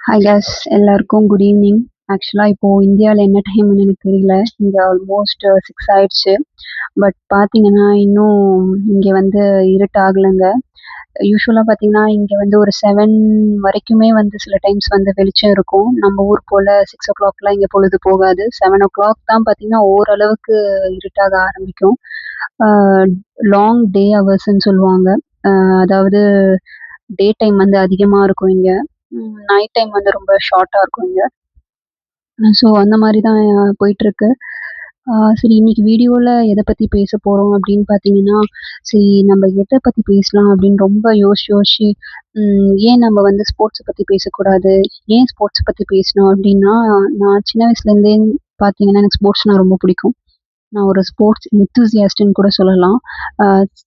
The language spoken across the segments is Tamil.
ஹாய் கேஸ் எல்லாருக்கும் குட் ஈவினிங். ஆக்சுவலாக இப்போது இந்தியாவில் என்ன டைம்னு எனக்கு தெரியல. இங்கே ஆல்மோஸ்ட் 6 ஆயிடுச்சு. பட் பார்த்தீங்கன்னா இன்னும் இங்கே வந்து இருட்டாகலைங்க. யூசுவலாக பார்த்தீங்கன்னா இங்கே வந்து ஒரு 7 வரைக்குமே வந்து சில டைம்ஸ் வந்து வெளிச்சம் இருக்கும். நம்ம ஊர் போல் 6 o'clockலாம் இங்கே பொழுது போகாது. 7 o'clock தான் பார்த்தீங்கன்னா ஓரளவுக்கு இருட்டாக ஆரம்பிக்கும். லாங் டே ஹவர்ஸ்ன்னு சொல்லுவாங்க. அதாவது டே டைம் வந்து அதிகமாக இருக்கும் இங்கே. நைட் டைம் வந்து ரொம்ப ஷார்ட்டா இருக்கும் இங்க. ஸோ அந்த மாரி தான் போயிட்டுருக்கு. சரி இன்னைக்கு வீடியோல எத பத்தி பேச போறோம் அப்படின்னு பார்த்தீங்கன்னா, சரி நம்ம எத பத்தி பேசலாம் அப்படின்னு ரொம்ப யோசிச்சு, ஏன் நம்ம வந்து ஸ்போர்ட்ஸ பத்தி பேசக்கூடாது? ஏன் ஸ்போர்ட்ஸ பத்தி பேசணும் அப்படின்னா, நான் சின்ன வயசுலேருந்தே பார்த்தீங்கன்னா, எனக்கு ஸ்போர்ட்ஸ்னா ரொம்ப பிடிக்கும். நான் ஒரு ஸ்போர்ட்ஸ் என்தூசியாஸ்ட்ன்னு கூட சொல்லலாம். அ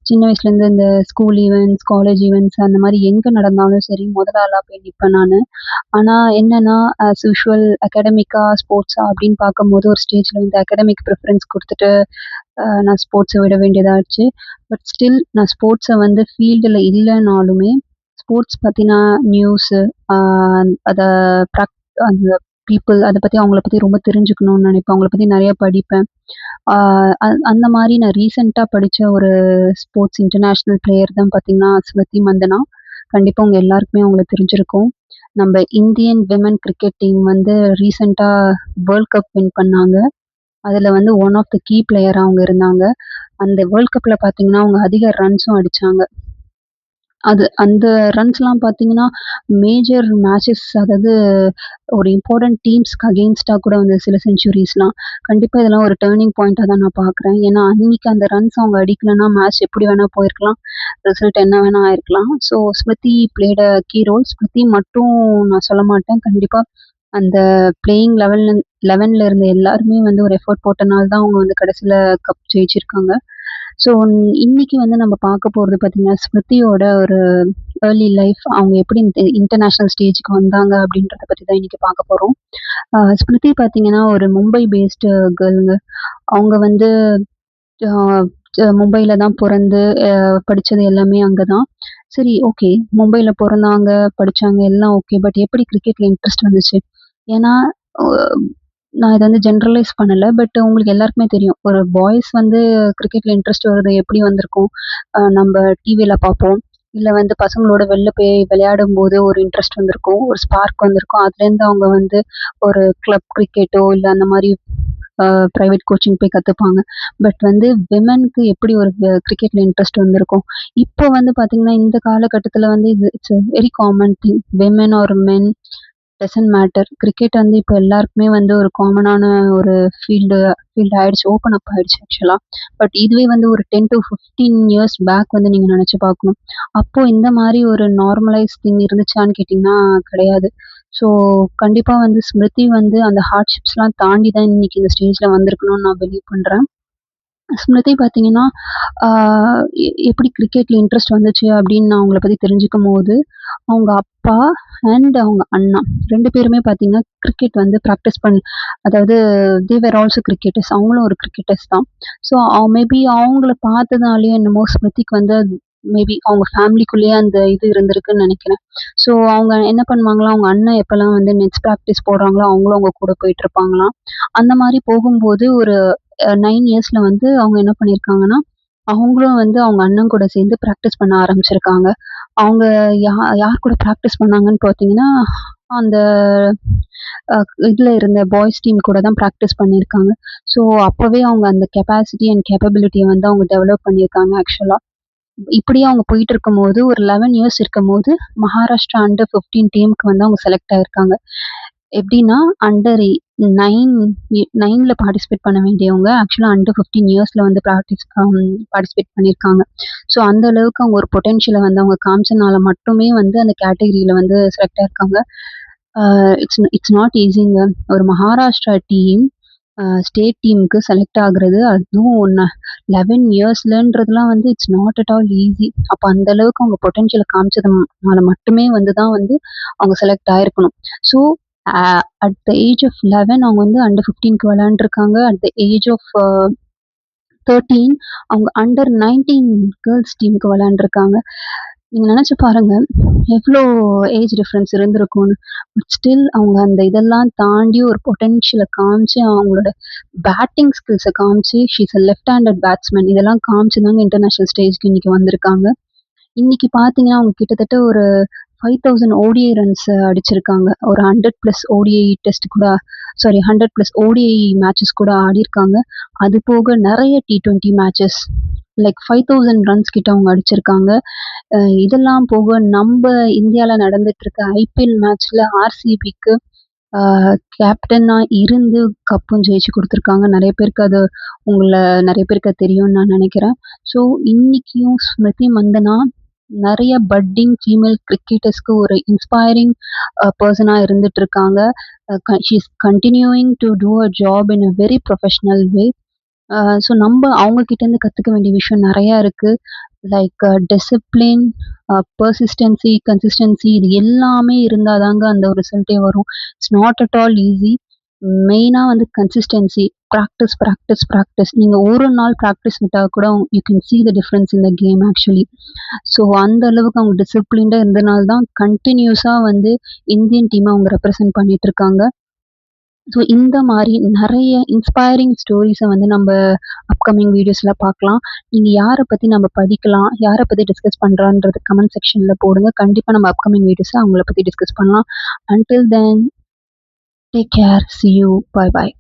சின்ன வயசுலேருந்து இந்த ஸ்கூல் ஈவென்ட்ஸ், காலேஜ் ஈவென்ட்ஸ் அந்த மாரி எங்க நடந்தாலும் சரி, முதல் ஆளா போய் நிப்பேன் நானு. ஆனா என்னன்னா, ஆஸ் யூசுவல் அகாடமிக்கா, ஸ்போர்ட்ஸா அப்படின்னு பார்க்கும்போது ஒரு ஸ்டேஜ்ல வந்து அகாடமிக் ப்ரிஃபரன்ஸ் குடுத்துட்டு, நான் ஸ்போர்ட்ஸ விட வேண்டியதாச்சு. பட் ஸ்டில் நான் ஸ்போர்ட்ஸ வந்து ஃபீல்டுல இல்லனாலுமே, ஸ்போர்ட்ஸ் பத்தின நியூஸு, அ அத ப்ராக் அந்த பீப்பிள் அத பத்தி அவங்கள பத்தி ரொம்ப தெரிஞ்சுக்கணும்னு நெனைப்பேன். அவங்கள பத்தி நெறைய படிப்பேன். ஆ அந்த மாரி நான் ரீசென்ட்டா படிச்ச ஒரு ஸ்போர்ட்ஸ் இன்டர்நேஷனல் பிளேயர் தான் பார்த்தீங்கன்னா, ஸ்மிருதி மந்தனா. கண்டிப்பா உங்க எல்லாருக்குமே அவங்கள தெரிஞ்சிருக்கும். நம்ப இந்தியன் விமென் கிரிக்கெட் டீம் வந்து ரீசென்ட்டா வேர்ல்ட் கப் வின் பண்ணாங்க. அதுல வந்து ஒன் ஆஃப் த கீ பிளேயரா அவங்க இருந்தாங்க. அந்த வேர்ல்ட் கப்ல பார்த்தீங்கன்னா, அவங்க அதிக ரன்ஸும் அடிச்சாங்க. அந்த ரன்ஸ்லாம் பார்த்தீங்கன்னா, மேஜர் மேட்சஸ் அதாவது ஒரு இம்பார்ட்டன்ட் டீம்ஸ்க்கு அகெயின்ஸ்டா கூட வந்து சில செஞ்சுரீஸ்லாம். கண்டிப்பா இதெல்லாம் ஒரு டர்னிங் பாயிண்ட்டா தான் நான் பார்க்குறேன். ஏன்னா, அன்னைக்கு அந்த ரன்ஸ் அவங்க அடிக்கலன்னா மேட்ச் எப்படி வேணா போயிருக்கலாம். ரிசல்ட் என்ன வேணா ஆயிருக்கலாம். So Smriti played a key role. Smriti மட்டும் நான் சொல்ல மாட்டேன். கண்டிப்பா அந்த பிளேயிங் 11ல இருந்த எல்லாருமே வந்து ஒரு எஃபோர்ட் போட்டனால தான் அவங்க வந்து கடைசில கப் ஜெயிச்சிருக்காங்க. ஸோ இன்னைக்கு வந்து நம்ம பார்க்க போறது பார்த்தீங்கன்னா, ஸ்மிருதியோட ஒரு ஏர்லி லைஃப் அவங்க எப்படி இந்த இன்டர்நேஷனல் ஸ்டேஜ்க்கு வந்தாங்க அப்படின்றத பத்தி தான் இன்னைக்கு பார்க்க போறோம். ஸ்மிருதி பார்த்தீங்கன்னா, ஒரு மும்பை பேஸ்டு கேர்ள்ங்க. அவங்க வந்து அ மும்பைல தான் பொறந்து படிச்சது எல்லாமே அங்க தான். சரி ஓகே. மும்பைல பொறந்தாங்க, படிச்சாங்க எல்லாம் ஓகே. பட் எப்படி கிரிக்கெட்ல இன்ட்ரெஸ்ட் வந்துச்சு? ஏன்னா, அ நான் இத வந்து ஜெனரலைஸ் பண்ணல. பட் உங்களுக்கு எல்லாருக்குமே தெரியும். ஒரு பாய்ஸ் வந்து கிரிக்கெட்ல இன்ட்ரெஸ்ட் வரது எப்படி வந்திருக்கும்? நம்ப டிவில பார்ப்போம். இல்ல வந்து பசங்களோட வெளில போய் விளையாடும்போது ஒரு இன்ட்ரெஸ்ட் வந்திருக்கும். ஒரு ஸ்பார்க் வந்திருக்கும். அதுலேருந்து அவங்க வந்து ஒரு கிளப் கிரிக்கெட்டோ இல்ல அந்த மாரி அ பிரைவேட் கோச்சிங் போய் கத்துப்பாங்க. பட் வந்து விமென்க்கு எப்படி ஒரு கிரிக்கெட்ல இன்ட்ரெஸ்ட் வந்திருக்கும்? இப்போ வந்து பார்த்தீங்கன்னா, இந்த காலகட்டத்தில வந்து இது it's a very common thing. Women or men doesn't matter. Cricket வந்து இப்ப எல்லாருக்குமே வந்து ஒரு காமனான ஒரு ஃபீல்டு ஆயிடுச்சு. ஓப்பன் அப் ஆயிடுச்சு ஆக்சுவலா. பட் இதுவே வந்து ஒரு 10 டூ 15 இயர்ஸ் பேக் வந்து நீங்க நெனச்சு பார்க்கணும். அப்போ இந்த மாரி ஒரு நார்மலைஸ் திங் இருந்துச்சான்னு கேட்டீங்கன்னா கிடையாது. ஸோ கண்டிப்பா வந்து ஸ்மிருதி வந்து அந்த ஹார்ட்ஷிப்ஸ்லாம் தாண்டி தான் இன்னைக்கு இந்த ஸ்டேஜ்ல வந்திருக்கணும்னு நான் பிலீவ் பண்றேன். ஸ்மிருதி பார்த்தீங்கன்னா, ஆ எப்படி கிரிக்கெட்ல இன்ட்ரெஸ்ட் வந்துச்சு அப்படின்னு நான் அவங்கள பத்தி தெரிஞ்சுக்கும்போது, அவங்க அப்பா அண்ட் அவங்க அண்ணா 2 பேருமே பார்த்தீங்கன்னா, கிரிக்கெட் வந்து பிராக்டிஸ் அதாவது தே வேர் ஆல்சோ கிரிக்கெட்டர்ஸ். அவங்களும் ஒரு கிரிக்கெட்டர்ஸ் தான். ஸோ மேபி அவங்கள பார்த்ததுனாலயோ என்னமோ ஸ்மிருதிக்கு வந்து மேபி அவங்க ஃபேமிலிக்குள்ளேயே அந்த இது இருந்திருக்குன்னு நெனைக்கிறேன். ஸோ அவங்க என்ன பண்ணுவாங்களாம், அவங்க அண்ணன் எப்பலாம் வந்து நெட்ஸ் பிராக்டிஸ் போடுறாங்களோ, அவங்களும் அவங்க கூட போயிட்டுருப்பாங்களாம். அந்த மாரி போகும்போது ஒரு 9 இயர்ஸ்ல வந்து அவங்க என்ன பண்ணியிருக்காங்கன்னா, அவங்களும் வந்து அவங்க அண்ணன் கூட சேர்ந்து பிராக்டிஸ் பண்ண ஆரம்பிச்சிருக்காங்க. அவங்க யா யார் கூட பிராக்டிஸ் பண்ணாங்கன்னு பார்த்தீங்கன்னா, அந்த அ இதுல இருந்த பாய்ஸ் டீம் கூட தான் பிராக்டிஸ் பண்ணியிருக்காங்க. ஸோ அப்பவே அவங்க அந்த கெப்பாசிட்டி அண்ட் கேப்பபிலிட்டிய வந்து அவங்க டெவலப் பண்ணியிருக்காங்க ஆக்சுவலா. இப்படியே அவங்க போயிட்டு இருக்கும்போது ஒரு 11 இயர்ஸ் இருக்கும்போது, மகாராஷ்டிரா அண்டர் 15 டீமுக்கு வந்து அவங்க செலக்ட் ஆயிருக்காங்க. எப்படின்னா, அண்டர் 9ல பார்ட்டிசிபேட் பண்ண வேண்டியவங்க, ஆக்சுவலா அண்டர் 15 இயர்ஸ்ல வந்து பார்ட்டிசிபேட் பண்ணியிருக்காங்க. ஸோ அந்த அளவுக்கு அவங்க ஒரு பொட்டன்ஷியல வந்து அவங்க காமிச்சனால மட்டுமே வந்து அந்த கேட்டகரில வந்து செலக்ட் ஆயிருக்காங்க. அ இட்ஸ் நாட் ஈஸிங்க. ஒரு மகாராஷ்டிரா டீம் ஸ்டேட் டீமுக்கு செலக்ட் ஆகுறது, அதுவும் 11 இயர்ஸ்லன்றதுலாம் வந்து it's not at all easy. அப்ப அந்த அளவுக்கு அவங்க பொட்டன்ஷியல காமிச்சதுனால மட்டுமே வந்து தான் வந்து அவங்க செலக்ட் ஆயிருக்கணும். So uh at the age of 11 அவங்க வந்து அண்டர் 15க்கு விளையாண்டுருக்காங்க. அட் த ஏஜ் ஆஃப் 13 அவங்க அண்டர் 19 கேர்ல்ஸ் டீமுக்கு விளையாண்டுருக்காங்க. நீங்க நெனச்சு பாருங்க, எவ்ளோ ஏஜ் டிஃபரன்ஸ் இருந்திருக்கும்னு. பட் ஸ்டில் அவங்க அந்த இதெல்லாம் தாண்டி ஒரு பொட்டன்ஷியல காமிச்சு, அவங்களோட பேட்டிங் ஸ்கில்ஸ காமிச்சு, she is a left handed batsman இதெல்லாம் காமிச்சு தாங்க இன்டர்நேஷனல் ஸ்டேஜ்க்கு இன்னைக்கு வந்திருக்காங்க. இன்னைக்கு பார்த்தீங்கன்னா, அவங்க கிட்டத்தட்ட ஒரு 5000 ஓடிஐ ரன்ஸ் அடிச்சிருக்காங்க. ஒரு 100 பிளஸ் ஓடிஐ டெஸ்ட் கூட சாரி 100 பிளஸ் ஓடிஐ மேட்சஸ் கூட ஆடியிருக்காங்க. அது போக நெறைய T20 மேட்சஸ் லைக் 5000 ரன்ஸ் கிட்ட அவங்க அடிச்சிருக்காங்க. இதெல்லாம் போக நம்ப இந்தியால நடந்துட்டு இருக்க ஐபிஎல் மேட்ச்ல ஆர்சிபிக்கு அ கேப்டனா இருந்து கப்பும் ஜெயிச்சு குடுத்துருக்காங்க. நெறைய பேருக்கு அது தெரியும்னு நான் நெனைக்கிறேன். ஸோ இன்னைக்கும் ஸ்மிருதி மந்தனா நெறைய பட்டிங் ஃபீமேல் கிரிக்கெட்டர்ஸ்க்கு ஒரு இன்ஸ்பைரிங் பெர்சனா இருந்துட்டு இருக்காங்க. She is continuing to do her job in a very professional way. So நம்ப அவங்க கிட்டேருந்து கத்துக்க வேண்டிய விஷயம் நெறையா இருக்கு. லைக் டிசிப்ளின், பெர்சிஸ்டன்சி, கன்சிஸ்டன்சி இது எல்லாமே இருந்தா தாங்க அந்த ஒரு ரிசல்ட்டே வரும். It's not at all easy. மெயினா வந்து கன்சிஸ்டன்சி. Practice, practice, practice. நீங்க ஒரு நாள் பிராக்டிஸ் விட்டா கூட you can see the difference in the game actually. So அந்த அளவுக்கு அவங்க டிசிப்ளின்டா இருந்தனால தான் கன்டினியூஸா வந்து இந்தியன் டீம அவங்க ரெப்ரசென்ட் பண்ணிட்டு இருக்காங்க. ஸோ இந்த மாரி நெறைய இன்ஸ்பைரிங் ஸ்டோரீஸ வந்து நம்ப அப்கமிங் வீடியோஸ்ல பார்க்கலாம். நீங்க யார பத்தி நம்ம படிக்கலாம், யார பத்தி டிஸ்கஸ் பண்றான்றது கமெண்ட் செக்ஷன்ல போடுங்க. கண்டிப்பா நம்ம அப்கமிங் வீடியோஸ்ல அவங்கள பத்தி டிஸ்கஸ் பண்ணலாம். Until then take care. C you. Bye bye.